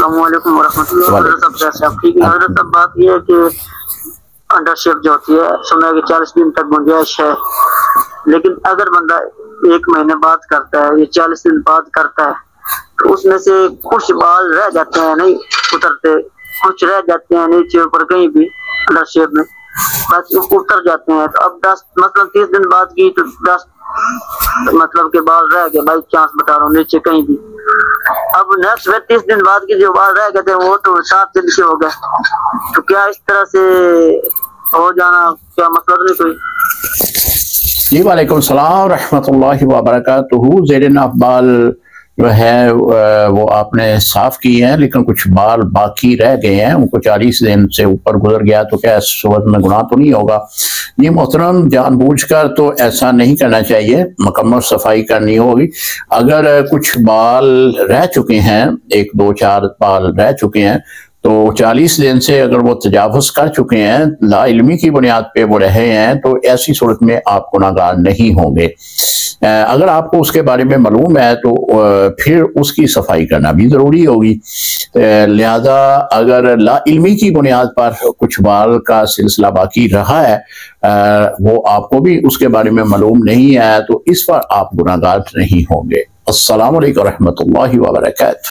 السلام علیکم ورحمۃ اللہ۔ حضرت صاحب کیسے آپ؟ ٹھیک ہے حضرت صاحب۔ بات یہ ہے کہ انڈر شیپ جو ہوتی ہے سنا کہ 40 دن تک گنجائش ہے، لیکن اگر بندہ 1 مہینے بعد کرتا ہے یا 40 دن بعد کرتا ہے تو اس میں سے کچھ بال رہ جاتے ہیں، نہیں اترتے، کچھ رہ جاتے ہیں نیچے اوپر کہیں بھی انڈر شیپ میں، باقی اتر جاتے ہیں۔ تو اب 10 مطلب 30 دن بعد کی تو 10 مطلب کہ بال رہ گئے، بائی چانس بتا رہا ہوں نیچے کہیں بھی۔ اب نیکسٹ 30 دن بعد کی جو بال رہ گئے تھے وہ تو 7 دن کے ہو گئے، تو کیا اس طرح سے ہو جانا کیا مطلب نہیں کوئی؟ جی وعلیکم السلام ورحمۃ اللہ وبرکاتہ۔ زیر ناف بال جو ہے وہ آپ نے صاف کی ہیں، لیکن کچھ بال باقی رہ گئے ہیں، ان کو 40 دن سے اوپر گزر گیا تو کیا اس صورت میں گناہ تو نہیں ہوگا؟ یہ محترم جان بوجھ کر تو ایسا نہیں کرنا چاہیے، مکمل صفائی کرنی ہوگی۔ اگر کچھ بال رہ چکے ہیں، 1 2 4 بال رہ چکے ہیں، تو 40 دن سے اگر وہ تجاوز کر چکے ہیں، لا علمی کی بنیاد پہ وہ رہے ہیں، تو ایسی صورت میں آپ گناہگار نہیں ہوں گے۔ اگر آپ کو اس کے بارے میں معلوم ہے تو پھر اس کی صفائی کرنا بھی ضروری ہوگی۔ لہذا اگر لا علمی کی بنیاد پر کچھ بال کا سلسلہ باقی رہا ہے، وہ آپ کو بھی اس کے بارے میں معلوم نہیں ہے، تو اس پر آپ گناہگار نہیں ہوں گے۔ السلام علیکم ورحمۃ اللہ وبرکاتہ۔